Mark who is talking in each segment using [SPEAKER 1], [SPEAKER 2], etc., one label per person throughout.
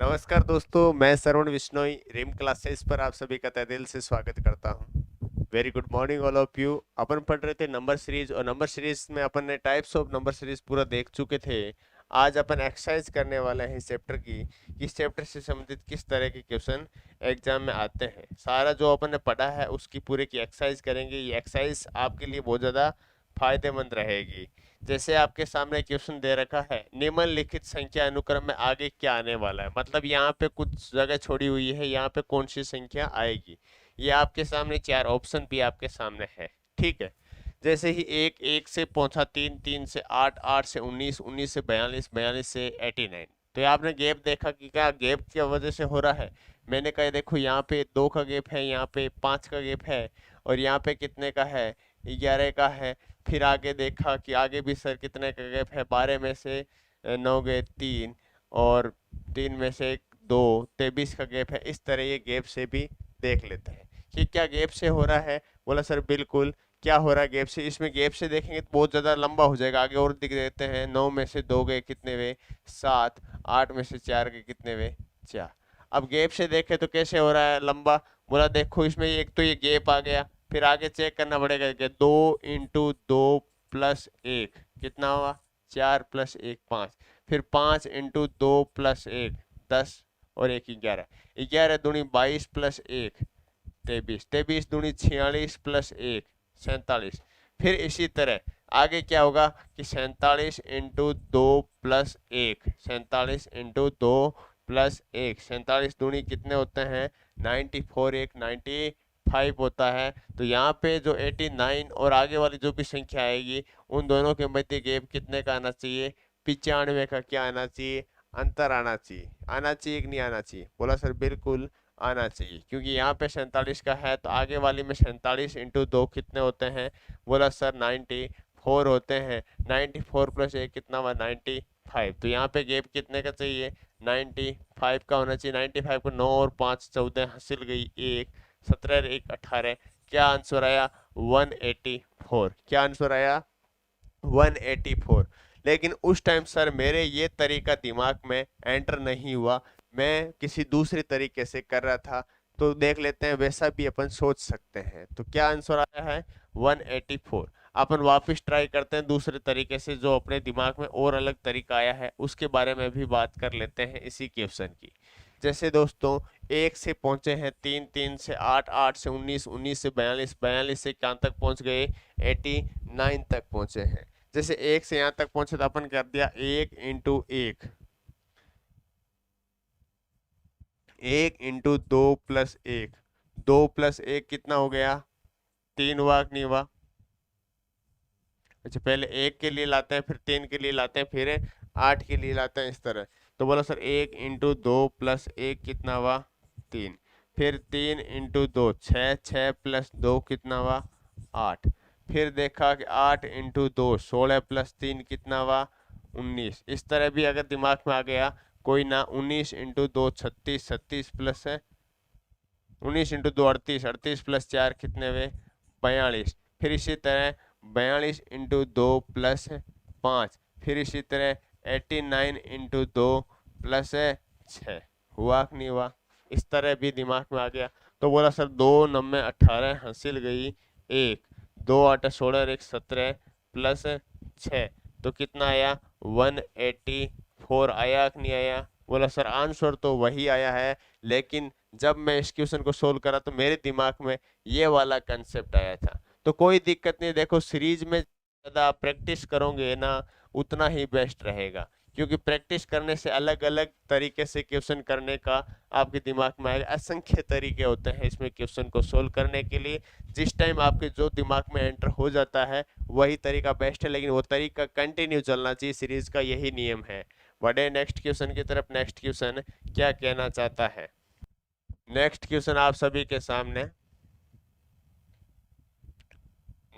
[SPEAKER 1] नमस्कार दोस्तों, मैं श्रवण बिश्नोई रिम क्लासेस पर आप सभी का तहे दिल से स्वागत करता हूं। Very good morning all of you. अपन पढ़ रहे थे नंबर सीरीज और नंबर सीरीज में अपन ने टाइप्स ऑफ नंबर सीरीज पूरा देख चुके थे। आज अपन एक्सरसाइज करने वाले हैं इस चैप्टर की, इस चैप्टर से संबंधित किस तरह के क्वेश्चन एग्जाम में आते हैं। सारा जो अपन ने पढ़ा है उसकी पूरे की एक्सरसाइज करेंगे। ये एक्सरसाइज आपके लिए बहुत ज़्यादा फायदेमंद रहेगी। जैसे आपके सामने क्वेश्चन दे रखा है, निम्नलिखित संख्या अनुक्रम में आगे क्या आने वाला है। मतलब यहाँ पे कुछ जगह छोड़ी हुई है, यहाँ पे कौन सी संख्या आएगी। ये आपके सामने चार ऑप्शन भी आपके सामने है। ठीक है। जैसे ही एक, एक से पहुंचा तीन, तीन से आठ, आठ से उन्नीस, उन्नीस से बयालीस, बयालीस से 89। तो ये आपने गैप देखा कि क्या गैप की वजह से हो रहा है। मैंने कहा देखो यहाँ पे दो का गैप है, यहाँ पे पाँच का गैप है, और यहाँ पे कितने का है, 11 का है। फिर आगे देखा कि आगे भी सर कितने का गैप है, 12 में से 9 गए 3, और 3 में से 2, 23 का गैप है। इस तरह ये गैप से भी देख लेते हैं कि क्या गैप से हो रहा है। बोला सर बिल्कुल। क्या हो रहा है गैप से, इसमें गैप से देखेंगे तो बहुत ज़्यादा लंबा हो जाएगा। आगे और दिख देते हैं, 9 में से 2 गए कितने वे, 7, 8 में से 4 गए कितने वे, 4। अब गैप से देखे तो कैसे हो रहा है लंबा। बोला देखो इसमें एक तो ये गैप आ गया, फिर आगे चेक करना पड़ेगा कि 2 × 2 + 1 कितना हुआ, 4 + 1 5। फिर 5 × 2 + 1 10, और 1 11, 11 दूनी 22 + 1 23, 23 दूनी 46 + 1 47। फिर इसी तरह आगे क्या होगा कि 47 × 2 + 1, 47 × 2 + 1, 47 दूनी कितने होते हैं, 94, एक 95 होता है। तो यहाँ पे जो 89 और आगे वाली जो भी संख्या आएगी उन दोनों के मध्य गैप कितने का आना चाहिए, 95 का क्या आना चाहिए, अंतर आना चाहिए। आना चाहिए कि नहीं आना चाहिए। बोला सर बिल्कुल आना चाहिए, क्योंकि यहाँ पे 47 का है तो आगे वाली में 47 × 2 कितने होते हैं। बोला सर 94 होते हैं। 94 + 1 कितना हुआ, 95। तो यहाँ पे गैप कितने का चाहिए, 95 का होना चाहिए। 95 को 9 और 5 14 हासिल गई, 1 17 1 18। क्या आंसर आया, 184। क्या आंसर आया, 184। लेकिन उस टाइम सर मेरे ये तरीका दिमाग में एंटर नहीं हुआ, मैं किसी दूसरे तरीके से कर रहा था। तो देख लेते हैं, वैसा भी अपन सोच सकते हैं। तो क्या आंसर आया है, 184। अपन वापस ट्राई करते हैं दूसरे तरीके से, जो अपने दिमाग में और अलग तरीका आया है उसके बारे में भी बात कर लेते हैं इसी क्वेश्चन की। जैसे दोस्तों, एक से पहुंचे हैं तीन, तीन से आठ, आठ से उन्नीस, उन्नीस से बयालीस, बयालीस से कहाँ तक पहुंच गए, 89 तक पहुंचे हैं। जैसे एक से यहाँ तक पहुंचे तो अपन कर दिया 1 × 1, 1 × 2 + 1, 2 + 1 कितना हो गया, 3 हुआ कि नहीं हुआ। अच्छा, पहले एक के लिए लाते हैं, फिर 3 के लिए लाते हैं, फिर 8 के लिए लाते हैं, इस तरह। तो बोला सर 1 × 2 + 1 कितना हुआ, 3। फिर 3 × 2 6, 6 + 2 कितना हुआ, 8। फिर देखा कि 8 × 2 16 + 3 कितना हुआ, 19। इस तरह भी अगर दिमाग में आ गया कोई ना, 19 × 2 36, 36 प्लस है 19 × 2 38, 38 + 4 कितने हुए, 42। फिर इसी तरह 42 × 2 + 5। फिर इसी तरह 89 × 2 + 6 हुआ कि नहीं हुआ। इस तरह भी दिमाग में आ गया। तो बोला सर 2 9 18 हासिल गई 1, 2 8 16 और 1 17 + 6, तो कितना आया, 184 आया कि नहीं आया। बोला सर आंसर तो वही आया है, लेकिन जब मैं इस क्वेश्चन को सोल्व करा तो मेरे दिमाग में ये वाला कंसेप्ट आया था। तो कोई दिक्कत नहीं, देखो सीरीज में ज़्यादा प्रैक्टिस करोगे ना उतना ही बेस्ट रहेगा, क्योंकि प्रैक्टिस करने से अलग अलग तरीके से क्वेश्चन करने का आपके दिमाग में आएगा। असंख्य तरीके होते हैं इसमें क्वेश्चन को सोल्व करने के लिए। जिस टाइम आपके जो दिमाग में एंटर हो जाता है वही तरीका बेस्ट है, लेकिन वो तरीका कंटिन्यू चलना चाहिए। सीरीज का यही नियम है। बढ़े नेक्स्ट क्वेश्चन की तरफ। नेक्स्ट क्वेश्चन क्या कहना चाहता है। नेक्स्ट क्वेश्चन आप सभी के सामने।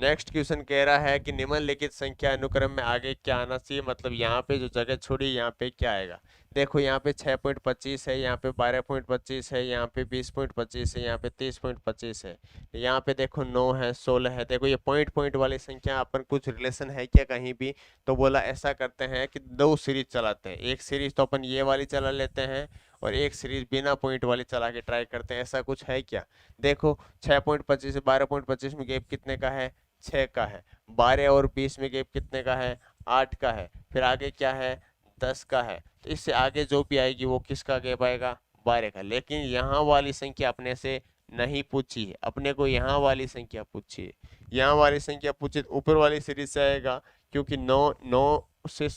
[SPEAKER 1] नेक्स्ट क्वेश्चन कह रहा है कि निम्नलिखित संख्या अनुक्रम में आगे क्या आना चाहिए। मतलब यहाँ पे जो जगह छोड़ी यहाँ पे क्या आएगा। देखो यहाँ पे 6.25 है, यहाँ पे 12.25 है, यहाँ पे 20.25 है, यहाँ पे 30.25 है, यहाँ पे देखो 9 है, 16 है। देखो ये पॉइंट पॉइंट वाली संख्या अपन कुछ रिलेशन है क्या कहीं भी। तो बोला ऐसा करते हैं कि दो सीरीज चलाते हैं। एक सीरीज तो अपन ये वाली चला लेते हैं, और एक सीरीज बिना पॉइंट वाली चला के ट्राई करते हैं, ऐसा कुछ है क्या? देखो 6.25 से 12.25 में गैप कितने का है? 6 का है। 12 और 20 में गैप कितने का है? 8 का है। फिर आगे क्या है? 10 का है। तो इससे आगे जो भी आएगी वो किसका गैप आएगा? 12 का। लेकिन यहाँ वाली संख्या अपने से नहीं पूछी है, अपने को यहाँ वाली संख्या पूछी है। यहाँ वाली संख्या पूछी तो ऊपर वाली सीरीज से आएगा, क्योंकि 9 9 से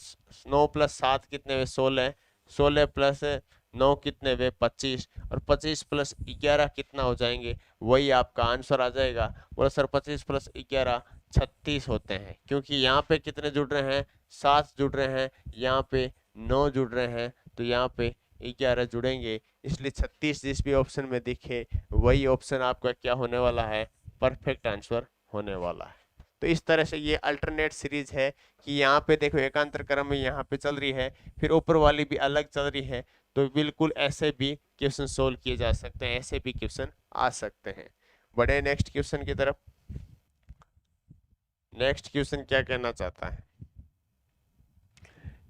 [SPEAKER 1] 9 प्लस 7 कितने हुए? 16। 16 प्लस 9 कितने हुए? 25। और 25 प्लस 11 कितना हो जाएंगे? वही आपका आंसर आ जाएगा। बोला सर 25 प्लस 11 36 होते हैं, क्योंकि यहाँ पे कितने जुड़ रहे हैं? 7 जुड़ रहे हैं, यहाँ पे 9 जुड़ रहे हैं, तो यहाँ पे 11 जुड़ेंगे, इसलिए 36 जिस भी ऑप्शन में दिखे वही ऑप्शन आपका क्या होने वाला है? परफेक्ट आंसर होने वाला है। तो इस तरह से ये अल्टरनेट सीरीज है कि यहाँ पे देखो एकांतर क्रम में यहाँ पे चल रही है, फिर ऊपर वाली भी अलग चल रही है, तो बिल्कुल ऐसे भी क्वेश्चन सोल्व किए जा सकते हैं, ऐसे भी क्वेश्चन आ सकते हैं। बढ़े नेक्स्ट क्वेश्चन की तरफ। नेक्स्ट क्वेश्चन क्या कहना चाहता है?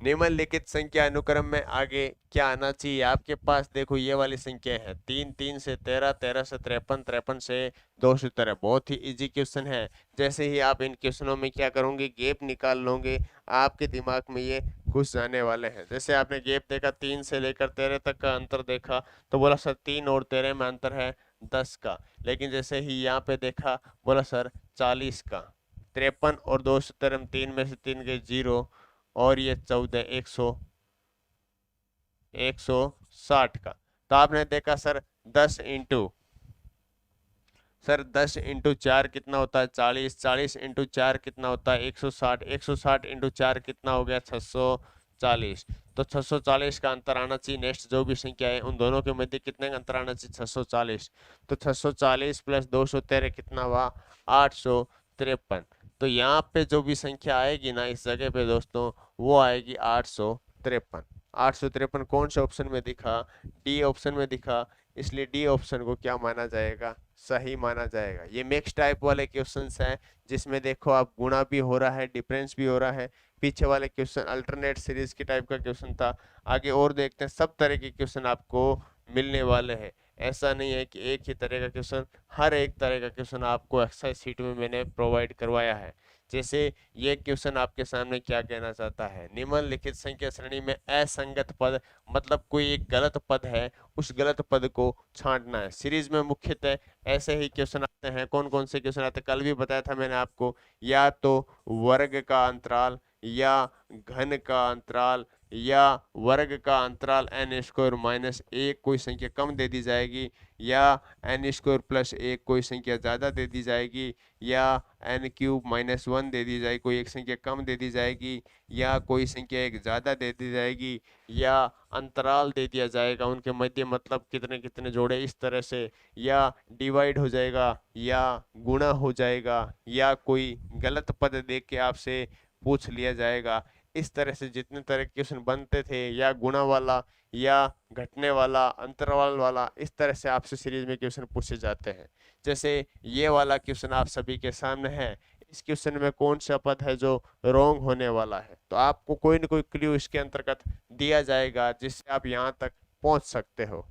[SPEAKER 1] निम्नलिखित संख्या अनुक्रम में आगे क्या आना चाहिए? आपके पास देखो ये वाली संख्या है 3 3 से 13, 13 से 53, 53 से 213। बहुत ही इजी क्वेश्चन है। जैसे ही आप इन क्वेश्चनों में क्या करोगे? गैप निकाल लोगे, आपके दिमाग में ये घुस जाने वाले हैं। जैसे आपने गैप देखा 3 से लेकर 13 तक का अंतर देखा, तो बोला सर 3 और 13 में अंतर है 10 का। लेकिन जैसे ही यहाँ पे देखा, बोला सर 40 का। 53 और 213 3 में से 3 गए 0, और ये 14 160 का। तो आपने देखा सर 10 इंटू 4 कितना होता है? 40। 40 इंटू 4 कितना होता है? 160। 160 इंटू 4 कितना हो गया? 640। तो 640 का अंतर आना चाहिए। नेक्स्ट जो भी संख्या है उन दोनों के मध्य कितने का अंतर आना चाहिए? 640। तो 640 प्लस 213 कितना हुआ? 853। तो यहाँ पे जो भी संख्या आएगी ना इस जगह पे दोस्तों, वो आएगी 853। 853 कौन से ऑप्शन में दिखा? डी ऑप्शन में दिखा, इसलिए डी ऑप्शन को क्या माना जाएगा? सही माना जाएगा। ये मिक्स टाइप वाले क्वेश्चंस हैं, जिसमें देखो आप गुणा भी हो रहा है, डिफरेंस भी हो रहा है। पीछे वाले क्वेश्चन अल्टरनेट सीरीज की टाइप का क्वेश्चन था। आगे और देखते हैं, सब तरह के क्वेश्चन आपको मिलने वाले हैं। ऐसा नहीं है कि एक ही तरह का क्वेश्चन, हर एक तरह का क्वेश्चन आपको एक्सरसाइज शीट में मैंने प्रोवाइड करवाया है। जैसे ये क्वेश्चन आपके सामने क्या कहना चाहता है? निम्नलिखित संख्या श्रेणी में असंगत पद, मतलब कोई एक गलत पद है, उस गलत पद को छांटना है। सीरीज में मुख्यतः ऐसे ही क्वेश्चन आते हैं। कौन कौन से क्वेश्चन आते हैं? कल भी बताया था मैंने आपको, या तो वर्ग का अंतराल, या घन का अंतराल, या वर्ग का अंतराल n स्क्वायर माइनस 1 कोई संख्या कम दे दी जाएगी, या n स्क्वायर प्लस 1 कोई संख्या ज़्यादा दे दी जाएगी, या n क्यूब माइनस 1 दे दी जाएगी, कोई एक संख्या कम दे दी जाएगी, या कोई संख्या एक ज़्यादा दे दी जाएगी, या अंतराल दे दिया जाएगा उनके मध्य, मतलब कितने कितने जोड़े, इस तरह से, या डिवाइड हो जाएगा, या गुणा हो जाएगा, या कोई गलत पद देख के आपसे पूछ लिया जाएगा। इस तरह से जितने तरह के क्वेश्चन बनते थे, या गुणा वाला, या घटने वाला, अंतराल वाला, इस तरह से आपसे सीरीज में क्वेश्चन पूछे जाते हैं। जैसे ये वाला क्वेश्चन आप सभी के सामने है। इस क्वेश्चन में कौन सा पद है जो रॉन्ग होने वाला है? तो आपको कोई ना कोई क्लू इसके अंतर्गत दिया जाएगा, जिससे आप यहाँ तक पहुंच सकते हो।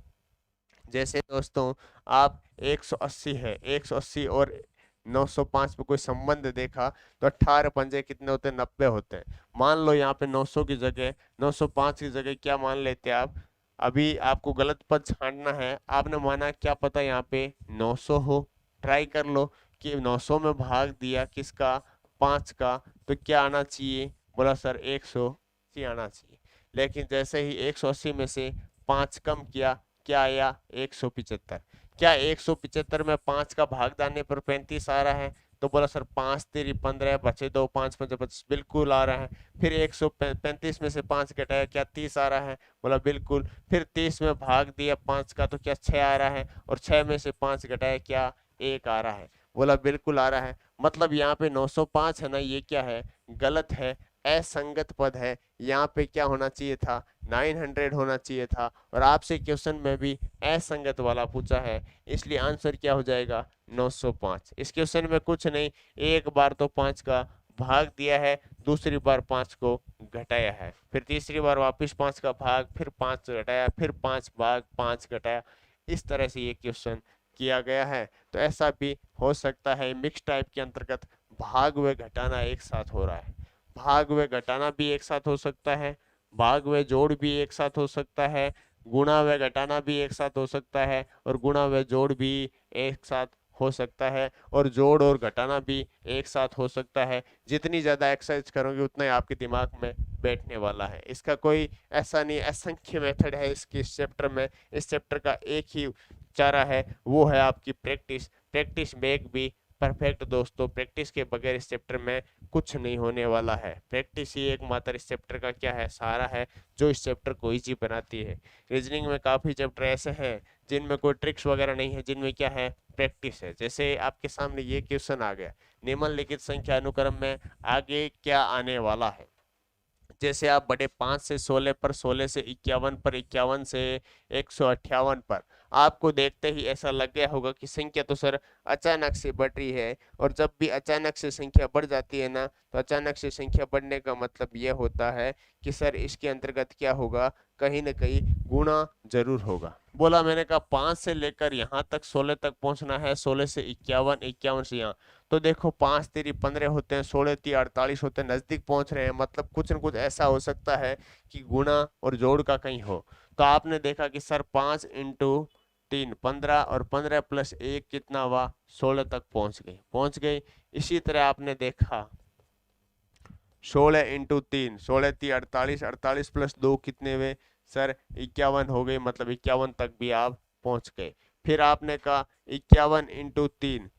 [SPEAKER 1] जैसे दोस्तों आप 180 है, 180 और 905 पे कोई संबंध देखा, तो 18 पंजे कितने होते हैं? 90 होते हैं। मान लो यहाँ पे 900 की जगह 905 की जगह क्या मान लेते हैं आप? अभी आपको गलत पद छांटना है। आपने माना क्या पता यहाँ पे 900 हो। ट्राई कर लो कि 900 में भाग दिया किसका? 5 का, तो क्या आना चाहिए? बोला सर 180 आना चाहिए। लेकिन जैसे ही 180 में से 5 कम किया, क्या आया? 175। क्या 175 में 5 का भाग डालने पर 35 आ रहा है? तो बोला सर 5 तेरी 15 बचे 2, 5 5 25, बिल्कुल आ रहा है। फिर 135 में से 5 घटाया, क्या 30 आ रहा है? बोला बिल्कुल। फिर 30 में भाग दिया 5 का, तो क्या 6 आ रहा है? और 6 में से 5 घटाया, क्या 1 आ रहा है? बोला बिल्कुल आ रहा है। मतलब यहाँ पे 905 है ना, ये क्या है? गलत है, असंगत पद है। यहाँ पे क्या होना चाहिए था? 900 होना चाहिए था। और आपसे क्वेश्चन में भी असंगत वाला पूछा है, इसलिए आंसर क्या हो जाएगा? 905। इस क्वेश्चन में कुछ नहीं, एक बार तो 5 का भाग दिया है, दूसरी बार 5 को घटाया है, फिर तीसरी बार वापस 5 का भाग, फिर 5 घटाया, फिर 5 भाग 5 घटाया। इस तरह से ये क्वेश्चन किया गया है। तो ऐसा भी हो सकता है मिक्स टाइप के अंतर्गत भाग व घटाना एक साथ हो रहा है, भाग व घटाना भी एक साथ हो सकता है, भाग व जोड़ भी एक साथ हो सकता है, गुणा व घटाना भी एक साथ हो सकता है, और गुणा व जोड़ भी एक साथ हो सकता है, और जोड़ और घटाना भी एक साथ हो सकता है। जितनी ज़्यादा एक्सरसाइज करोगे उतना ही आपके दिमाग में बैठने वाला है। इसका कोई ऐसा नहीं असंख्य मेथड है इसकी इस चैप्टर में। इस चैप्टर का एक ही चारा है, वो है आपकी practice. Practice make be perfect दोस्तों, प्रैक्टिस के बगैर इस चैप्टर में कुछ नहीं होने वाला है। प्रैक्टिस ही एकमात्र इस चैप्टर का क्या है, सहारा है, जो इस चैप्टर को इजी बनाती है। रीजनिंग में काफ़ी चैप्टर ऐसे हैं जिनमें कोई ट्रिक्स वगैरह नहीं है, जिनमें क्या है, प्रैक्टिस है। जैसे आपके सामने ये क्वेश्चन आ गया, निम्नलिखित संख्या अनुक्रम में आगे क्या आने वाला है। जैसे आप बटे 5 से 16 पर, 16 से 51 पर, 51 से 158 पर, आपको देखते ही ऐसा लग गया होगा कि संख्या तो सर अचानक से बढ़ रही है। और जब भी अचानक से संख्या बढ़ जाती है ना, तो अचानक से संख्या बढ़ने का मतलब ये होता है कि सर इसके अंतर्गत क्या होगा, कहीं ना कहीं गुणा जरूर होगा। बोला मैंने कहा 5 से लेकर यहाँ तक 16 तक पहुंचना है, 16 से 51, 51 से यहाँ, तो देखो 5 तेरी 15 होते हैं, 16 ती 48 होते हैं, नजदीक पहुंच रहे हैं। मतलब कुछ न कुछ ऐसा हो सकता है कि गुणा और जोड़ का कहीं हो। तो आपने देखा कि सर 5 इंटू 3 15, और 15 प्लस 1 कितना हुआ, 16 तक पहुंच गई। इसी तरह आपने देखा 16 इंटू 3, 16 ती 48, 48 प्लस 2 कितने हुए सर 51 हो गए, मतलब 51 तक भी आप पहुंच गए। फिर आपने कहा 51 इंटू 3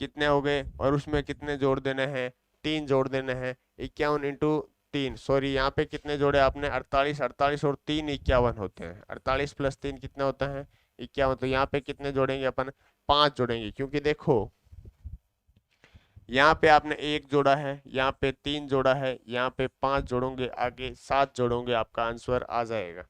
[SPEAKER 1] कितने हो गए, और उसमें कितने जोड़ देने हैं, 3 जोड़ देने हैं। 51 इंटू 3, सॉरी यहाँ पे कितने जोड़े आपने, 48, 48 और 3 51 होते हैं, 48 प्लस 3 कितना होता है 51। तो यहाँ पे कितने जोड़ेंगे अपन, 5 जोड़ेंगे, क्योंकि देखो यहाँ पे आपने 1 जोड़ा है, यहाँ पे 3 जोड़ा है, यहाँ पे 5 जोड़ोगे, आगे 7 जोड़ोगे, आपका आंसर आ जाएगा।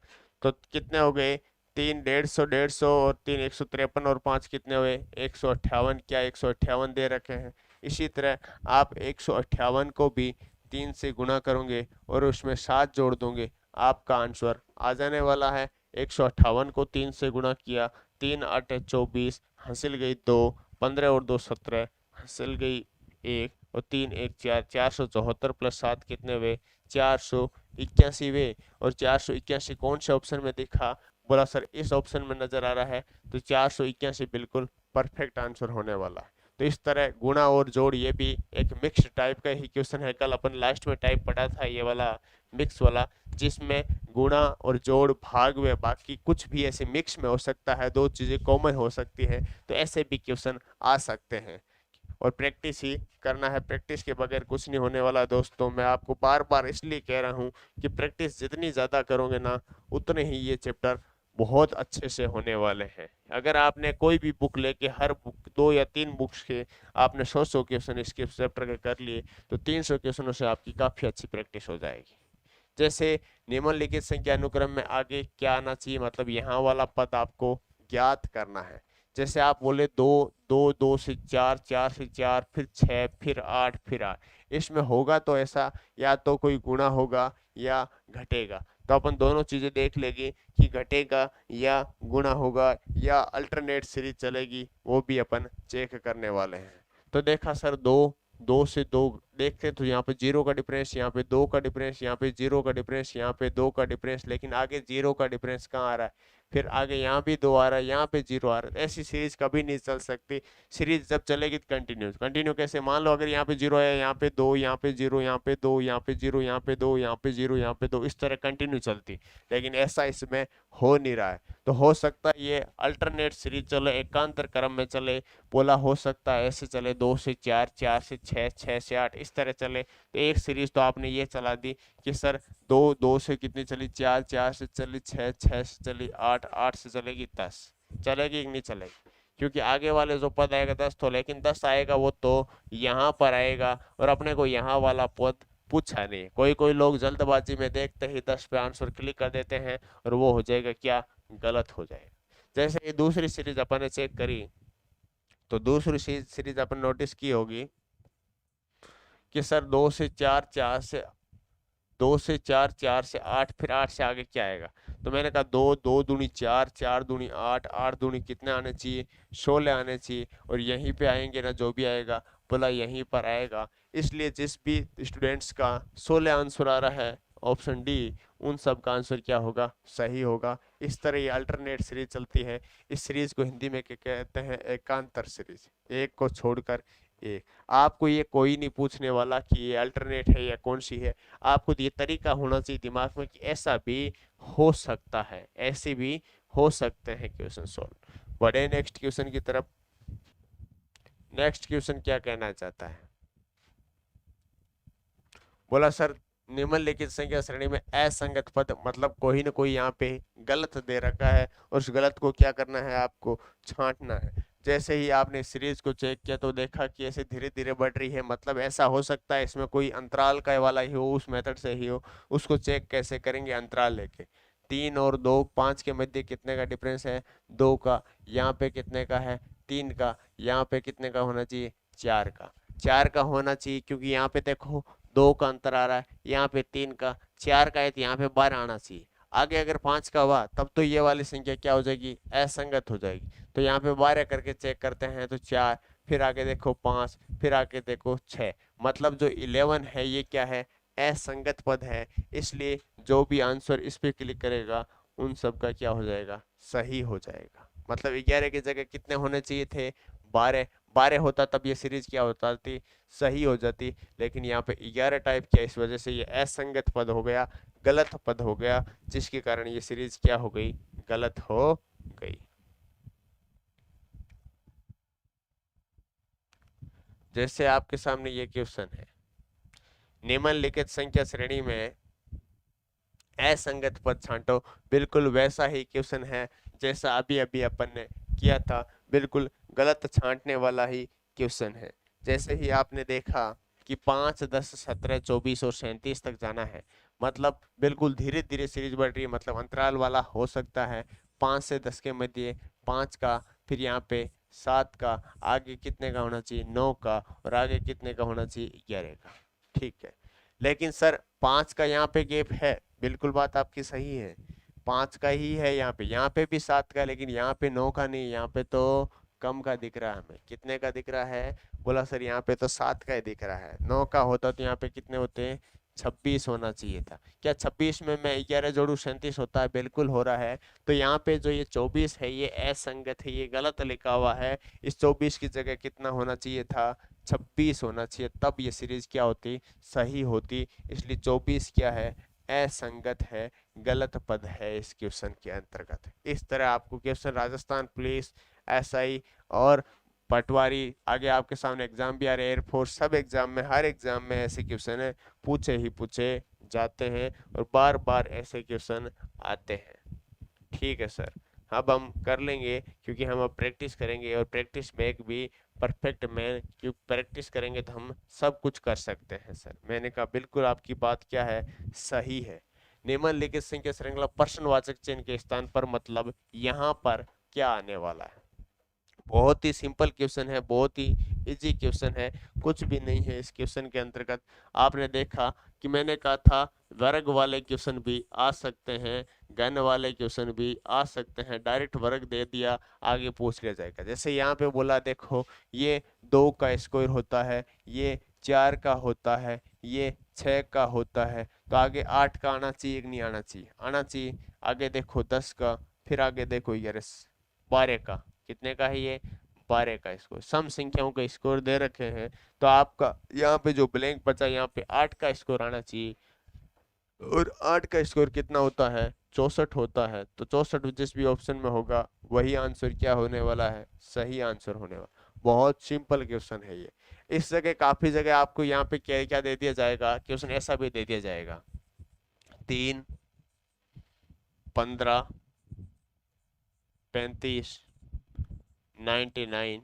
[SPEAKER 1] तो कितने हो गए, 3 150, 150 और 3 153, और 5 कितने हुए 158। क्या 158 दे रखे हैं। इसी तरह आप 158 को भी 3 से गुणा करोगे और उसमें 7 जोड़ दोगे, आपका आंसर आ जाने वाला है। 158 को 3 से गुणा किया, 3 8 24, हासिल गई 2, 15 और 2 17, हासिल गई 1, और 3 1 4, 474 प्लस 7 कितने हुए 481 हुए। और 481 कौन से ऑप्शन में दिखा, बोला सर इस ऑप्शन में नजर आ रहा है। तो 481 बिल्कुल परफेक्ट आंसर होने वाला है। तो इस तरह गुणा और जोड़ ये भी एक मिक्स टाइप का ही क्वेश्चन है। कल अपन लास्ट में टाइप पढ़ा था ये वाला मिक्स वाला, जिसमें गुणा और जोड़ भाग में बाकी कुछ भी ऐसे मिक्स में हो सकता है, दो चीजें कॉमन हो सकती है। तो ऐसे भी क्वेश्चन आ सकते हैं, और प्रैक्टिस ही करना है। प्रैक्टिस के बगैर कुछ नहीं होने वाला दोस्तों। मैं आपको बार बार इसलिए कह रहा हूँ कि प्रैक्टिस जितनी ज़्यादा करोगे ना, उतने ही ये चैप्टर बहुत अच्छे से होने वाले हैं। अगर आपने कोई भी बुक लेके हर बुक 2 या 3 बुक्स के आपने 100 क्वेश्चन इसके चैप्टर के कर लिए, तो 300 क्वेश्चनों से आपकी काफ़ी अच्छी प्रैक्टिस हो जाएगी। जैसे निम्नलिखित संख्या अनुक्रम में आगे क्या आना चाहिए, मतलब यहाँ वाला पद आपको ज्ञात करना है। जैसे आप बोले 2 2, 2 से 4, 4 से 4, फिर 6, फिर 8, फिर 8, इसमें होगा तो ऐसा, या तो कोई गुणा होगा या घटेगा। तो अपन दोनों चीजें देख लेंगे कि घटेगा या गुणा होगा या अल्टरनेट सीरीज चलेगी, वो भी अपन चेक करने वाले हैं। तो देखा सर 2 2 से 2 देखते तो यहाँ पे 0 का डिफरेंस, यहाँ पे 2 का डिफरेंस, यहाँ पे 0 का डिफरेंस, यहाँ पे 2 का डिफरेंस, लेकिन आगे 0 का डिफरेंस कहाँ आ रहा है, फिर आगे यहाँ भी 2 आ रहा है, यहाँ पे 0 आ रहा है। ऐसी सीरीज कभी नहीं चल सकती। सीरीज जब चलेगी तो कंटिन्यू कंटिन्यू कैसे, मान लो अगर यहाँ पे 0 है, यहाँ पे 2, यहाँ पे 0, यहाँ पे 2, यहाँ पे 0, यहाँ पे 2, यहाँ पे 0, यहाँ पे 2, इस तरह कंटिन्यू चलती। लेकिन ऐसा इसमें हो नहीं रहा है। तो हो सकता है ये अल्टरनेट सीरीज चले, एकांतर क्रम में चले। बोला हो सकता है ऐसे चले 2 से 4, 4 से 6, 6 से 8, इस तरह चले। तो एक सीरीज तो आपने ये चला दी कि सर 2 2 से कितनी चली, 4 4 से चली, 6 6 से चली, 8 8 से चलेगी, 10 चलेगी कि नहीं चलेगी। क्योंकि आगे वाले जो पद आएगा 10 तो, लेकिन 10 आएगा वो तो यहाँ पर आएगा, और अपने को यहाँ वाला पद पूछा नहीं। कोई कोई लोग जल्दबाजी में देखते ही 10 पे आंसर क्लिक कर देते हैं, और वो हो जाएगा क्या, गलत हो जाएगा। जैसे ये दूसरी सीरीज अपन ने चेक करी, तो दूसरी सीरीज अपन नोटिस की होगी कि सर 2 से 4, 2 से 4, 4 से 8, फिर 8 से आगे क्या आएगा। तो मैंने कहा 2, 2 दूनी 4, 4 दूनी 8, 8 दूनी कितने आने चाहिए, 16 आने चाहिए। और यहीं पे आएंगे ना, जो भी आएगा बोला यहीं पर आएगा। इसलिए जिस भी स्टूडेंट्स का 16 आंसर आ रहा है ऑप्शन डी, उन सब का आंसर क्या होगा, सही होगा। इस तरह ये अल्टरनेट सीरीज चलती है। इस सीरीज को हिंदी में क्या कहते हैं, एकांतर सीरीज, एक को छोड़कर एक। आपको ये कोई नहीं पूछने वाला कि ये अल्टरनेट है या कौन सी है। आपको ये तरीका होना चाहिए दिमाग में कि ऐसा भी हो सकता है, ऐसे भी हो सकते हैं क्वेश्चन सॉल्व। बढ़े नेक्स्ट क्वेश्चन की तरफ। नेक्स्ट क्वेश्चन क्या कहना चाहता है, बोला सर निम्नलिखित संख्या श्रेणी में असंगत पद, मतलब कोई ना कोई यहाँ पे गलत दे रखा है और उस गलत को क्या करना है, आपको छांटना है। जैसे ही आपने सीरीज को चेक किया तो देखा कि ऐसे धीरे धीरे बढ़ रही है, मतलब ऐसा हो सकता है इसमें कोई अंतराल का वाला ही हो, उस मेथड से ही हो। उसको चेक कैसे करेंगे, अंतराल लेके। 3 और 2, 5 के मध्य कितने का डिफरेंस है, 2 का। यहाँ पे कितने का है, 3 का। यहाँ पे कितने का होना चाहिए, 4 का। 4 का होना चाहिए क्योंकि यहाँ पे देखो 2 का अंतर आ रहा है, यहाँ पे 3 का। 4 का है तो यहाँ पे 12 आना चाहिए। आगे अगर 5 का हुआ तब तो ये वाली संख्या क्या हो जाएगी, असंगत हो जाएगी। तो यहाँ पे 12 करके चेक करते हैं तो 4, फिर आगे देखो 5, फिर आगे देखो 6। मतलब जो 11 है ये क्या है, असंगत पद है। इसलिए जो भी आंसर इस पे क्लिक करेगा उन सब का क्या हो जाएगा, सही हो जाएगा। मतलब 11 की जगह कितने होने चाहिए थे, 12। 12 होता तब ये सीरीज क्या होता थी, सही हो जाती। लेकिन यहाँ पे 11 टाइप किया, इस वजह से ये असंगत पद हो गया, गलत पद हो गया, जिसके कारण ये सीरीज क्या हो गई, गलत हो गई। जैसे आपके सामने ये क्वेश्चन है, निम्नलिखित संख्या श्रेणी में असंगत पद छांटो। बिल्कुल वैसा ही क्वेश्चन है जैसा अभी अभी अपन ने किया था, बिल्कुल गलत छांटने वाला ही क्वेश्चन है। जैसे ही आपने देखा कि 5, 10, 17, 24 और 37 तक जाना है, मतलब बिल्कुल धीरे धीरे सीरीज बढ़ रही है, मतलब अंतराल वाला हो सकता है। 5 से 10 के मध्य 5 का, फिर यहाँ पे 7 का, आगे कितने का होना चाहिए, 9 का, और आगे कितने का होना चाहिए, 11 का। ठीक है, लेकिन सर 5 का यहाँ पे गैप है, बिल्कुल बात आपकी सही है, 5 का ही है यहाँ पे भी 7 का, लेकिन यहाँ पे 9 का नहीं, यहाँ पे तो कम का दिख रहा है हमें। कितने का दिख रहा है, बोला सर यहाँ पे तो 7 का ही दिख रहा है। 9 का होता तो यहाँ पे कितने होते, 26 होना चाहिए था। क्या 26 में मैं 11 जोड़ू 37 होता है, बिल्कुल हो रहा है। तो यहाँ पे जो ये 24 है ये असंगत है, ये गलत लिखा हुआ है। इस 24 की जगह कितना होना चाहिए था, 26 होना चाहिए, तब ये सीरीज क्या होती, सही होती। इसलिए 24 क्या है, असंगत है, गलत पद है इस क्वेश्चन के अंतर्गत। इस तरह आपको क्वेश्चन राजस्थान पुलिस, एसआई और पटवारी, आगे आपके सामने एग्जाम भी आ रहे हैं, एयरफोर्स, सब एग्जाम में, हर एग्जाम में ऐसे क्वेश्चन है पूछे ही पूछे जाते हैं और बार बार ऐसे क्वेश्चन आते हैं। ठीक है सर, अब हम कर लेंगे क्योंकि हम अब प्रैक्टिस करेंगे और प्रैक्टिस मेक भी परफेक्ट मैन, क्योंकि प्रैक्टिस करेंगे तो हम सब कुछ कर सकते हैं सर। मैंने कहा बिल्कुल आपकी बात क्या है, सही है। निम्नलिखित संख्या श्रृंखला प्रश्नवाचक चिन्ह के स्थान पर, मतलब यहाँ पर क्या आने वाला है। बहुत ही सिंपल क्वेश्चन है, बहुत ही इजी क्वेश्चन है, कुछ भी नहीं है इस क्वेश्चन के अंतर्गत। आपने देखा कि मैंने कहा था वर्ग वाले क्वेश्चन भी आ सकते हैं, घन वाले क्वेश्चन भी आ सकते हैं। डायरेक्ट वर्ग दे दिया, आगे पूछ लिया जाएगा। जैसे यहाँ पे बोला देखो, ये 2 का स्क्वायर होता है, ये 4 का होता है, ये 6 का होता है, तो आगे 8 का आना चाहिए कि नहीं आना चाहिए, आना चाहिए। आगे देखो 10 का, फिर आगे देखो यार 12 का, कितने का है ये, 12 का स्कोर। सम संख्याओं का स्कोर दे रखे हैं, तो आपका यहाँ पे जो ब्लैंक बचा, यहाँ पे 8 का स्कोर आना चाहिए। और 8 का स्कोर कितना होता है, 64 होता है। तो 64 जिस भी ऑप्शन में होगा वही आंसर क्या होने वाला है, सही आंसर होने वाला। बहुत सिंपल क्वेश्चन है ये। इस जगह काफी जगह आपको यहाँ पे क्या क्या दे दिया जाएगा, क्वेश्चन ऐसा भी दे दिया जाएगा, 3, 15, 35, 99,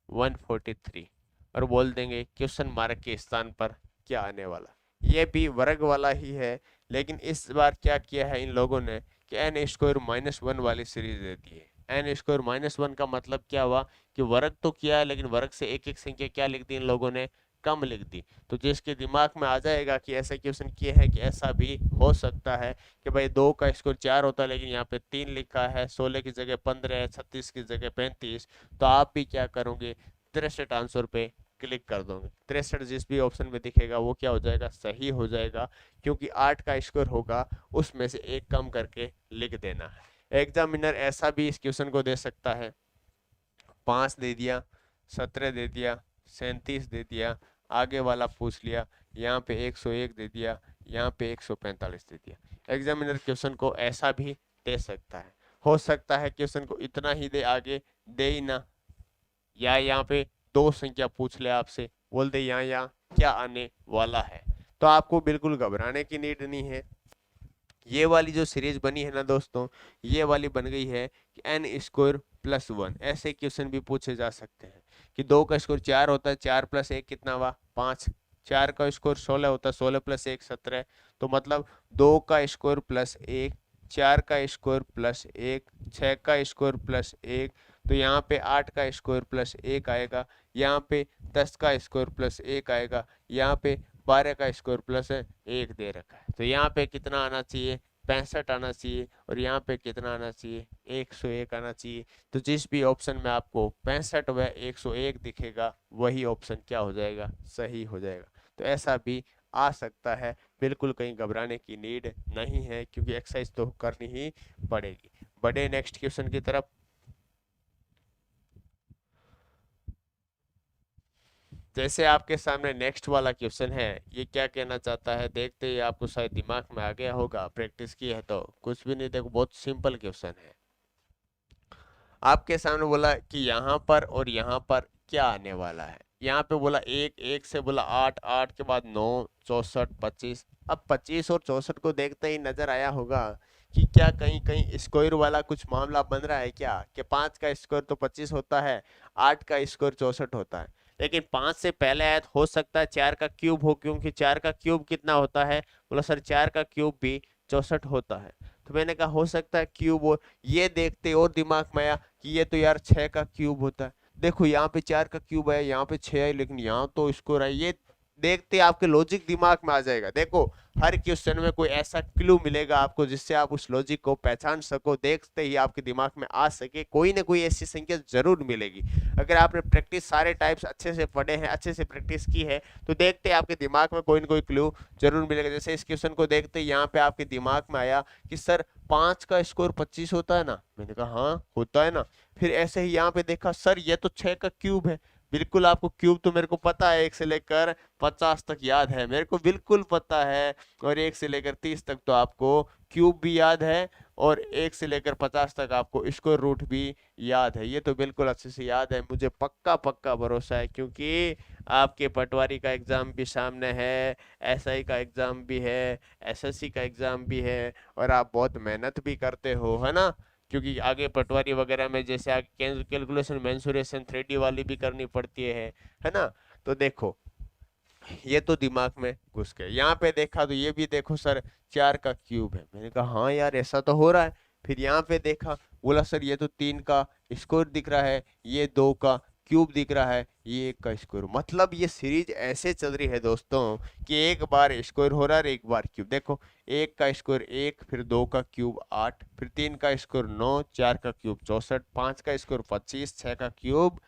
[SPEAKER 1] 143, और बोल देंगे क्वेश्चन मार्क के स्थान पर क्या आने वाला। ये भी वर्ग वाला ही है, लेकिन इस बार क्या किया है इन लोगों ने कि एन स्क्वायर -1 वाली सीरीज दे दी है। एन स्क्वायर -1 का मतलब क्या हुआ कि वर्ग तो किया है, लेकिन वर्ग से एक एक संख्या क्या लिख दी इन लोगों ने, कम लिख दी, तो जिसके दिमाग में आ जाएगा कि ऐसा क्वेश्चन किए है कि ऐसा भी हो सकता है कि भाई 2 का स्क्वायर 4 होता है लेकिन यहाँ पे 3 लिखा है, 16 की जगह 15 है, 36 की जगह 35, तो आप भी क्या करोगे, 63 आंसर पे क्लिक कर दोगे। 63 जिस भी ऑप्शन में दिखेगा वो क्या हो जाएगा, सही हो जाएगा, क्योंकि 8 का स्क्वायर होगा उसमें से एक कम करके लिख देना है। एग्जामिनर ऐसा भी इस क्वेश्चन को दे सकता है, 5 दे दिया, 17 दे दिया, 37 दे दिया, आगे वाला पूछ लिया, यहाँ पे 101 दे दिया, यहाँ पे 145 दे दिया। एग्जामिनर क्वेश्चन को ऐसा भी दे सकता है। हो सकता है क्वेश्चन को इतना ही दे, आगे दे ही ना, या यहाँ पे 2 संख्या पूछ ले आपसे, बोल दे यहाँ क्या आने वाला है। तो आपको बिल्कुल घबराने की नीड नहीं है। ये वाली जो सीरीज बनी है ना दोस्तों, ये वाली बन गई है कि एन स्क्वायर प्लस 1, ऐसे क्वेश्चन भी पूछे जा सकते हैं कि 2 का स्क्वायर 4 होता है, 4 प्लस 1 कितना हुआ, 5, 4 का स्क्वायर 16 होता है, 16 प्लस 1 17, तो मतलब 2 का स्क्वायर प्लस 1, 4 का स्क्वायर प्लस 1, 6 का स्क्वायर प्लस 1, तो यहाँ पे 8 का स्क्वायर प्लस 1 आएगा, यहाँ पे 10 का स्क्वायर प्लस 1 आएगा, यहाँ पे 12 का स्क्वायर प्लस 1 दे रखा है, तो यहाँ पे कितना आना चाहिए, 65 आना चाहिए, और यहाँ पे कितना आना चाहिए, 101 आना चाहिए। तो जिस भी ऑप्शन में आपको 65 व 101 दिखेगा वही ऑप्शन क्या हो जाएगा, सही हो जाएगा। तो ऐसा भी आ सकता है, बिल्कुल कहीं घबराने की नीड नहीं है, क्योंकि एक्सरसाइज तो करनी ही पड़ेगी। बढ़े नेक्स्ट क्वेश्चन की तरफ। जैसे आपके सामने नेक्स्ट वाला क्वेश्चन है, ये क्या कहना चाहता है, देखते ही आपको शायद दिमाग में आ गया होगा, प्रैक्टिस की है तो। कुछ भी नहीं, देखो बहुत सिंपल क्वेश्चन है। आपके सामने बोला कि यहाँ पर और यहाँ पर क्या आने वाला है। यहाँ पे बोला 1, 1 से बोला 8, 8 के बाद 9, 64, 25। अब 25 और 64 को देखते ही नजर आया होगा कि क्या कहीं कहीं स्क्वायर वाला कुछ मामला बन रहा है क्या, कि 5 का स्क्वायर तो 25 होता है, 8 का स्क्वायर 64 होता है, लेकिन 5 से पहले आया तो हो सकता है 4 का क्यूब हो, क्योंकि 4 का क्यूब कितना होता है, बोला सर 4 का क्यूब भी 64 होता है। तो मैंने कहा हो सकता है क्यूब, और ये देखते और दिमाग में आया कि ये तो यार 6 का क्यूब होता है। देखो यहाँ पे 4 का क्यूब है, यहाँ पे 6 है, लेकिन यहाँ तो स्क्वायर है। ये देखते आपके लॉजिक दिमाग में आ जाएगा। देखो हर क्वेश्चन में कोई ऐसा क्लू मिलेगा आपको जिससे आप उस लॉजिक को पहचान सको, देखते ही आपके दिमाग में आ सके, कोई ना कोई ऐसी संख्या जरूर मिलेगी। अगर आपने प्रैक्टिस सारे टाइप्स अच्छे से पढ़े हैं, अच्छे से प्रैक्टिस की है, तो देखते आपके दिमाग में कोई ना कोई क्लू जरूर मिलेगा। जैसे इस क्वेश्चन को देखते यहाँ पे आपके दिमाग में आया कि सर 5 का स्क्वायर 25 होता है ना, मैंने कहा हाँ होता है ना। फिर ऐसे ही यहाँ पे देखा सर ये तो 6 का क्यूब है। बिल्कुल आपको क्यूब तो मेरे को पता है, 1 से लेकर 50 तक याद है, मेरे को बिल्कुल पता है, और 1 से लेकर 30 तक तो आपको क्यूब भी याद है, और 1 से लेकर 50 तक आपको स्क्वायर रूट भी याद है। ये तो बिल्कुल अच्छे से याद है, मुझे पक्का पक्का भरोसा है, क्योंकि आपके पटवारी का एग्जाम भी सामने है, एसआई का एग्जाम भी है, एसएससी का एग्जाम भी है, और आप बहुत मेहनत भी करते हो, है ना। क्योंकि आगे पटवारी वगैरह में जैसे आगे कैलकुलेशन मेंसुरेशन 3D वाली भी करनी पड़ती है ना। तो देखो ये तो दिमाग में घुस गया। यहाँ पे देखा तो ये भी देखो सर 4 का क्यूब है, मैंने कहा हाँ यार ऐसा तो हो रहा है। फिर यहाँ पे देखा, बोला सर ये तो 3 का स्क्वायर दिख रहा है, ये 2 का क्यूब दिख रहा है, ये 1 का स्क्वायर। मतलब ये सीरीज ऐसे चल रही है दोस्तों कि एक बार स्क्वायर हो रहा है, एक बार क्यूब। देखो 1 का स्क्वायर 1, फिर 2 का क्यूब 8, फिर 3 का स्क्वायर 9, 4 का क्यूब 64, 5 का स्क्वायर 25, 6 का क्यूब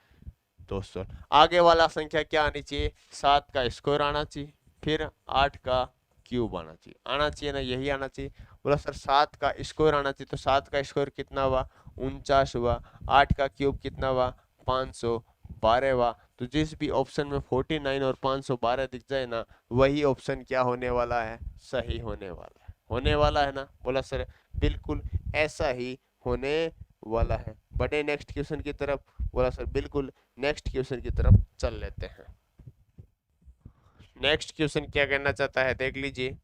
[SPEAKER 1] 200। आगे वाला संख्या क्या आनी चाहिए, 7 का स्क्वायर आना चाहिए, फिर 8 का क्यूब आना चाहिए ना, यही आना चाहिए। बोला सर 7 का स्क्वायर आना चाहिए, तो 7 का स्क्वायर कितना हुआ, 49 हुआ, 8 का क्यूब कितना हुआ, 512 हुआ। तो जिस भी ऑप्शन में 49 और 512 दिख जाए ना, वही ऑप्शन क्या होने वाला है, सही होने वाला है ना। बोला सर बिल्कुल ऐसा ही होने वाला है। बढ़े नेक्स्ट क्वेश्चन की तरफ। बोला सर बिल्कुल नेक्स्ट क्वेश्चन की तरफ चल लेते हैं। नेक्स्ट क्वेश्चन क्या कहना चाहता है, देख लीजिए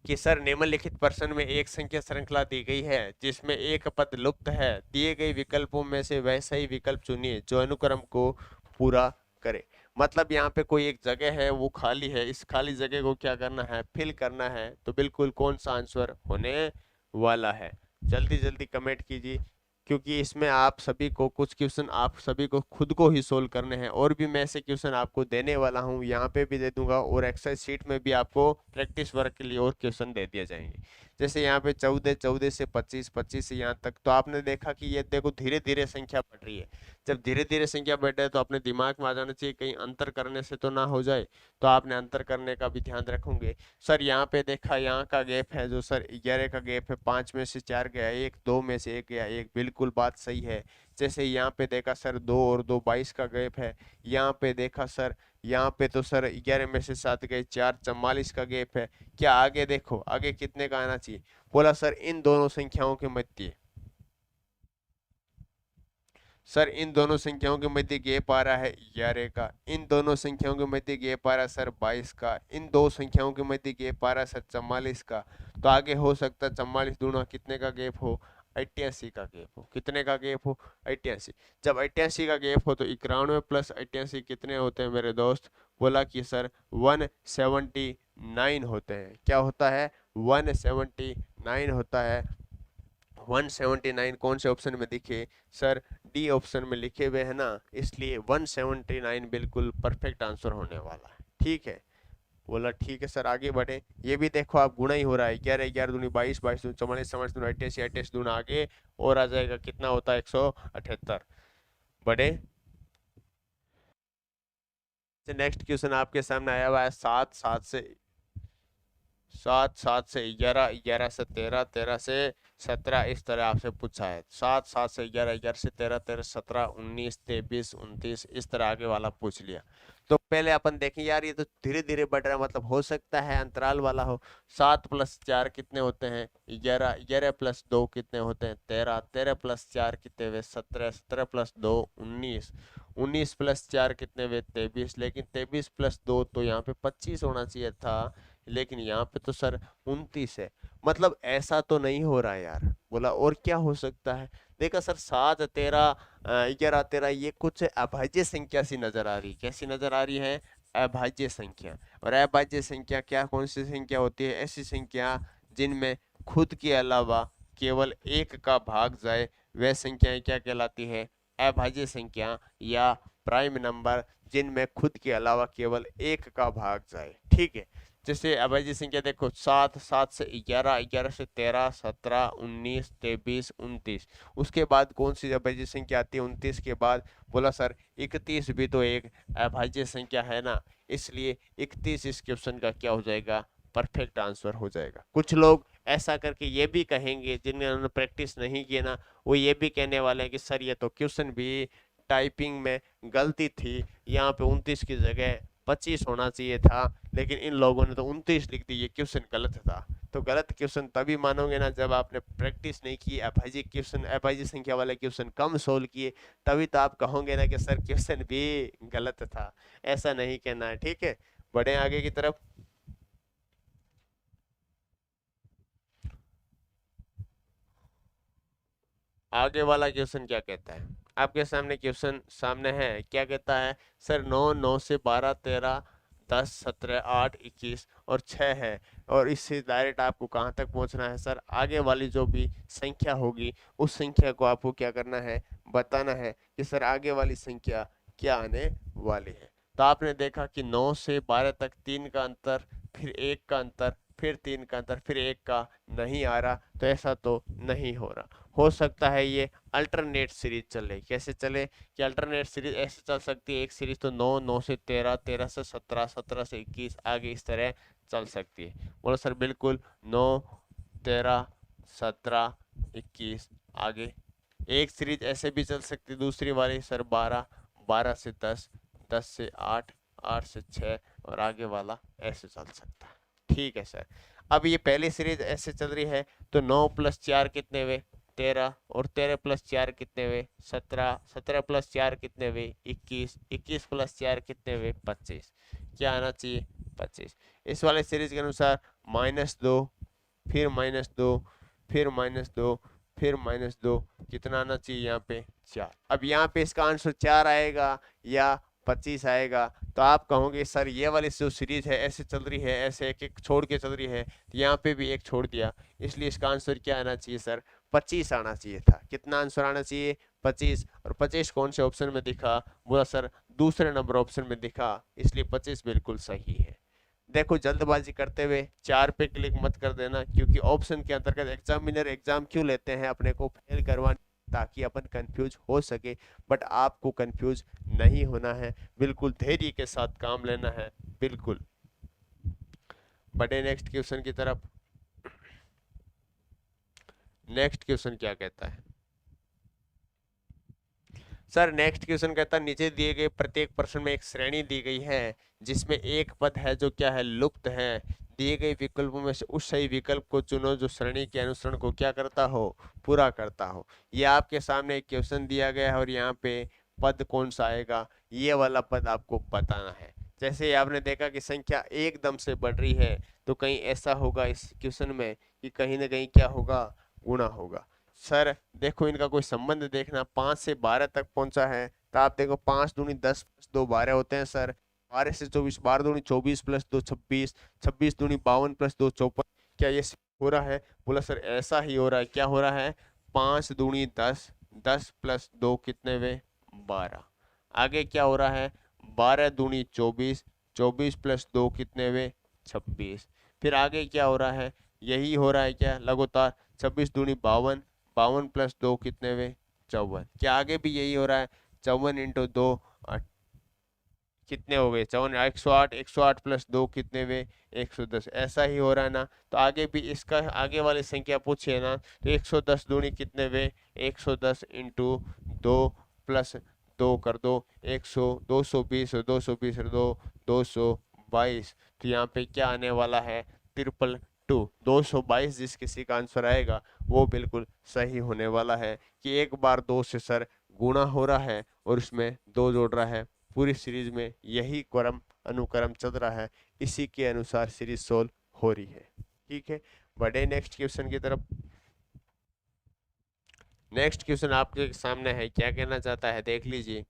[SPEAKER 1] कि सर निम्नलिखित प्रश्न में एक संख्या श्रृंखला दी गई है जिसमें एक पद लुप्त है, दिए गए विकल्पों में से वैसा ही विकल्प चुनिए जो अनुक्रम को पूरा करे। मतलब यहाँ पे कोई एक जगह है वो खाली है, इस खाली जगह को क्या करना है, फिल करना है। तो बिल्कुल कौन सा आंसर होने वाला है, जल्दी जल्दी कमेंट कीजिए। क्योंकि इसमें आप सभी को कुछ क्वेश्चन आप सभी को खुद को ही सोल्व करने हैं, और भी मैं ऐसे क्वेश्चन आपको देने वाला हूं, यहाँ पे भी दे दूंगा और एक्सरसाइज शीट में भी आपको प्रैक्टिस वर्क के लिए और क्वेश्चन दे दिए जाएंगे। जैसे यहाँ पे 14, 14 से 25, 25 से यहाँ तक, तो आपने देखा कि ये देखो धीरे धीरे संख्या बढ़ रही है। जब धीरे धीरे संख्या बढ़ रही है तो अपने दिमाग में आ जाना चाहिए कहीं अंतर करने से तो ना हो जाए, तो आपने अंतर करने का भी ध्यान रखोगे। सर यहाँ पे देखा, यहाँ का गैप है जो सर 11 का गैप है, 5 में से 4 गया एक, 2 में से 1 गया एक, बिल्कुल बात सही है। जैसे यहाँ पे देखा सर 2 और 2 22 का गैप है। यहाँ पे देखा सर, यहाँ पे तो सर 11 में से 7 गए, 4 44 का गैप है। क्या आगे देखो, आगे कितने का आना चाहिए? बोला सर इन दोनों संख्याओं के मध्य, सर इन दोनों संख्याओं के मध्य गैप आ रहा है 11 का, इन दोनों संख्याओं के मध्य गैप आ रहा है सर 22 का, इन दो संख्याओं के मध्य गैप आ रहा है सर 44 का। तो आगे हो सकता है 44 दूना कितने का गैप हो? 88 का गैप हो। कितने का गैप हो? 88। जब 88 का गैप हो तो 91 प्लस 88 कितने होते हैं मेरे दोस्त? बोला कि सर 179 होते हैं। क्या होता है? 179 होता है। 179 कौन से ऑप्शन में दिखे? सर डी ऑप्शन में लिखे हुए है ना, इसलिए 179 बिल्कुल परफेक्ट आंसर होने वाला है। ठीक है, बोला ठीक है सर आगे बढ़े। ये भी देखो आप गुणा ही हो रहा है, 11 11 दूनी 22, 22 दूनी 44, 44 दूनी 88, 88 दूना आगे और आ जाएगा, कितना होता है? 178। बढ़े। नेक्स्ट क्वेश्चन आपके सामने आया हुआ है 7 7 से 7 7 से 11, 11 से 13, 13 से 17, इस तरह आपसे पूछा है। 7 7 से 11, 11 से 13, 13 17, 19, 23, 29, इस तरह आगे वाला पूछ लिया। तो पहले अपन देखें यार, ये तो धीरे धीरे बढ़ रहा है, मतलब हो सकता है अंतराल वाला हो। 7 प्लस 4 कितने होते हैं? 11, 11 प्लस 2 कितने होते हैं? 13, 13 प्लस 4 कितने हुए? 17, 17 प्लस 2 19, 19 प्लस 4 कितने हुए? 23, लेकिन 23 प्लस 2 तो यहाँ पे 25 होना चाहिए था, लेकिन यहाँ पे तो सर 29 है। मतलब ऐसा तो नहीं हो रहा है यार। बोला और क्या हो सकता है? देखा सर 7 13 11 13 ये कुछ अभाज्य संख्या सी नजर आ रही। कैसी नजर आ रही है? अभाज्य संख्या। और अभाज्य संख्या क्या, कौन सी संख्या होती है? ऐसी संख्या जिनमें खुद के अलावा केवल एक का भाग जाए, वह संख्याएं क्या कहलाती है? अभाज्य संख्या या प्राइम नंबर, जिनमें खुद के अलावा केवल एक का भाग जाए। ठीक है, जैसे अभाज्य संख्या देखो 7 7 से 11, 11 से 13, 17, 19, 23, 29, उसके बाद कौन सी अभाज्य संख्या आती है 29 के बाद? बोला सर 31 भी तो एक अभाज्य संख्या है ना, इसलिए 31 इस क्वेश्चन का क्या हो जाएगा? परफेक्ट आंसर हो जाएगा। कुछ लोग ऐसा करके ये भी कहेंगे, जिन्होंने प्रैक्टिस नहीं की ना, वो ये भी कहने वाले हैं कि सर ये तो क्वेश्चन भी टाइपिंग में गलती थी, यहाँ पे 29 की जगह 25 होना चाहिए था, लेकिन इन लोगों ने तो 29 लिख दी, ये क्वेश्चन गलत था। तो गलत क्वेश्चन तभी मानोगे ना जब आपने प्रैक्टिस नहीं की, अभाज्य क्वेश्चन, अभाज्य संख्या वाले क्वेश्चन कम सोल्व किए, तभी तो आप कहोगे ना कि सर क्वेश्चन भी गलत था। ऐसा नहीं कहना है। ठीक है, बढ़े आगे की तरफ। आगे वाला क्वेश्चन क्या कहता है? आपके सामने क्वेश्चन सामने है, क्या कहता है? सर 9 9 से 12 13 10 17 8 21 और 6 है, और इससे डायरेक्ट आपको कहाँ तक पहुँचना है? सर आगे वाली जो भी संख्या होगी उस संख्या को आपको क्या करना है? बताना है कि सर आगे वाली संख्या क्या आने वाली है। तो आपने देखा कि 9 से 12 तक 3 का अंतर, फिर 1 का अंतर, फिर 3 का अंतर, फिर 1 का नहीं आ रहा, तो ऐसा तो नहीं हो रहा। हो सकता है ये अल्टरनेट सीरीज चले। कैसे चले? कि अल्टरनेट सीरीज ऐसे चल सकती है, एक सीरीज तो 9 9 से 13, 13 से 17, 17 से 21, आगे इस तरह चल सकती है। बोलो सर बिल्कुल 9 13 17 21 आगे। एक सीरीज ऐसे भी चल सकती है, दूसरी वाली सर 12 12 से 10, 10 से 8, 8 से 6 और आगे वाला ऐसे चल सकता है। ठीक है सर, अब ये पहली सीरीज ऐसे चल रही है, तो 9 प्लस 4 कितने हुए? 13, और 13 प्लस 4 कितने हुए? 17, 17 प्लस 4 कितने हुए? 21, 21 प्लस 4 कितने हुए? 25। क्या आना चाहिए? 25। इस वाले सीरीज के अनुसार -2, फिर -2, फिर -2, फिर -2, कितना आना चाहिए यहाँ पे? 4। अब यहाँ पे इसका आंसर 4 आएगा या 25 आएगा? तो आप कहोगे सर ये वाली जो सीरीज है ऐसे चल रही है, ऐसे एक एक छोड़ के चल रही है, तो यहाँ पे भी एक छोड़ दिया, इसलिए इसका आंसर क्या आना चाहिए सर? 25 आना चाहिए था। कितना आंसर आना चाहिए? 25। और 25 कौन से ऑप्शन में दिखा? बोला सर दूसरे नंबर ऑप्शन में दिखा, इसलिए 25 बिल्कुल सही है। देखो जल्दबाजी करते हुए 4 पे क्लिक मत कर देना, क्योंकि ऑप्शन के अंतर्गत एग्जामिनर एग्जाम क्यों लेते हैं? अपने को फेल करवाने, ताकि अपन कंफ्यूज हो सके। बट आपको कंफ्यूज नहीं होना है, बिल्कुल धैर्य के साथ काम लेना है। बिल्कुल बढ़े नेक्स्ट क्वेश्चन की तरफ। नेक्स्ट क्वेश्चन क्या कहता है सर? नेक्स्ट क्वेश्चन कहता है नीचे दिए गए प्रत्येक प्रश्न में एक श्रेणी दी गई है जिसमें एक पद है जो क्या है? लुप्त है। दिए गए विकल्पों में से उस सही विकल्प को चुनो जो श्रेणी के अनुसरण को क्या करता हो? पूरा करता हो। ये आपके सामने एक क्वेश्चन दिया गया है और यहाँ पे पद कौन सा आएगा, ये वाला पद आपको बताना है। जैसे ही आपने देखा कि संख्या एकदम से बढ़ रही है, तो कहीं ऐसा होगा इस क्वेश्चन में कि कहीं ना कहीं क्या होगा? गुणा होगा। सर देखो इनका कोई संबंध देखना, 5 से 12 तक पहुंचा है, तो आप देखो 5 दूनी 10 प्लस 2 12 होते हैं सर। 12 से 24, 12 दूनी 24 प्लस 2 26, 26 दूनी 52 प्लस 2 54। क्या ये हो रहा है? बोला सर ऐसा ही हो रहा है। क्या हो रहा है? 5 दूनी 10, 10 प्लस 2 कितने वे? 12। आगे क्या हो रहा है? 12 दूनी 24, 24 प्लस 2 कितने वे? 26। फिर आगे क्या हो रहा है? यही हो रहा है क्या लगातार? 26 दूनी 52, 52 प्लस 2 कितने वे? 54। क्या आगे भी यही हो रहा है? 54 इंटू 2 कितने हो गए? 54, 108, 108 प्लस 2 कितने वे? 110। ऐसा ही हो रहा है ना? तो आगे भी इसका आगे वाली संख्या पूछिए ना, तो 110 दूनी कितने वे? 110 इंटू 2 प्लस 2 कर दो 100, 220 और 220 और 2 222। तो यहाँ पे क्या आने वाला है? 222। 222 जिस किसी का आंसर आएगा वो बिल्कुल सही होने वाला है कि एक बार 2 से सर गुणा हो रहा है और उसमें 2 जोड़ रहा है। पूरी सीरीज में यही क्रम अनुक्रम चल रहा है, इसी के अनुसार सीरीज सोल्व हो रही है। ठीक है, बढ़े नेक्स्ट क्वेश्चन की तरफ। नेक्स्ट क्वेश्चन आपके सामने है, क्या कहना चाहता है देख लीजिए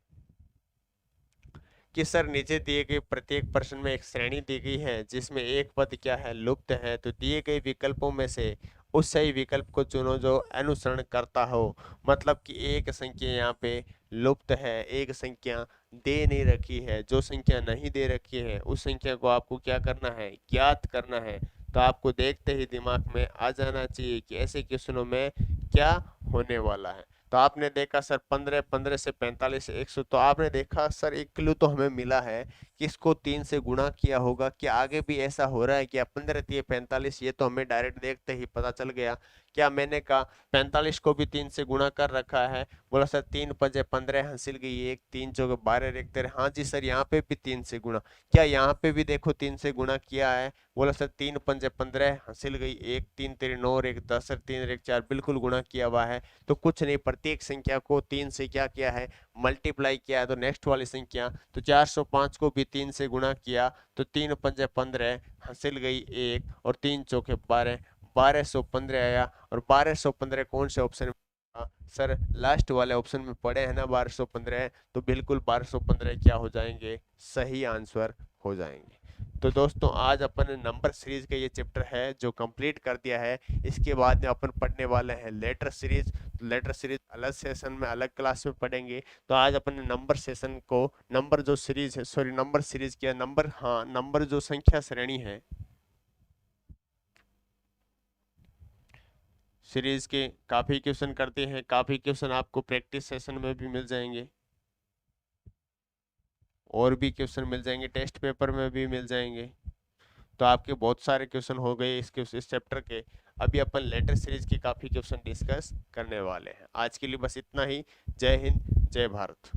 [SPEAKER 1] कि सर नीचे दिए गए प्रत्येक प्रश्न में एक श्रेणी दी गई है जिसमें एक पद क्या है? लुप्त है। तो दिए गए विकल्पों में से उस सही विकल्प को चुनो जो अनुसरण करता हो। मतलब कि एक संख्या यहाँ पे लुप्त है, एक संख्या दे नहीं रखी है। जो संख्या नहीं दे रखी है उस संख्या को आपको क्या करना है? ज्ञात करना है। तो आपको देखते ही दिमाग में आ जाना चाहिए कि ऐसे क्वेश्चनों में क्या होने वाला है। तो आपने देखा सर 15, 15 से 45 से 100, तो आपने देखा सर एक क्लू तो हमें मिला है कि इसको 3 से गुणा किया होगा। क्या आगे भी ऐसा हो रहा है? क्या 15 3 45, ये तो हमें डायरेक्ट देखते ही पता चल गया। क्या मैंने कहा 45 को भी 3 से गुणा कर रखा है? बोला सर 3 पंजे 15 हासिल गई, एक 3 चौके 12 देखते रहे। हाँ जी सर यहाँ पे भी 3 से गुणा। क्या यहाँ पे भी देखो 3 से गुणा किया है? बोला सर 3 पंजे 15 हासिल गई, एक 3 तेरे 9 और एक 10 और 3 एक 4, बिल्कुल गुणा किया हुआ है। तो कुछ नहीं, प्रत्येक संख्या को 3 से क्या किया है? मल्टीप्लाई किया है। तो नेक्स्ट वाली संख्या, तो 405 को भी 3 से गुणा किया, तो 3 पंजे 15 हासिल गई एक और 3 चौके 12, 1215 आया। और 1215 कौन से ऑप्शन में? सर लास्ट वाले ऑप्शन में पड़े हैं ना 1215, तो बिल्कुल 1215 क्या हो जाएंगे? सही आंसर हो जाएंगे। तो दोस्तों आज अपन ने नंबर सीरीज का ये चैप्टर है जो कंप्लीट कर दिया है। इसके बाद में अपन पढ़ने वाले हैं लेटर सीरीज। लेटर सीरीज अलग सेशन में अलग क्लास में पढ़ेंगे। तो आज अपन ने नंबर सेशन को, नंबर जो सीरीज है, सॉरी नंबर सीरीज किया, नंबर, हाँ नंबर जो संख्या श्रेणी है सीरीज के काफी क्वेश्चन करते हैं। काफी क्वेश्चन आपको प्रैक्टिस सेशन में भी मिल जाएंगे और भी क्वेश्चन मिल जाएंगे, टेस्ट पेपर में भी मिल जाएंगे। तो आपके बहुत सारे क्वेश्चन हो गए इस चैप्टर के। अभी अपन लेटर सीरीज की काफी क्वेश्चन डिस्कस करने वाले हैं। आज के लिए बस इतना ही। जय हिंद, जय भारत।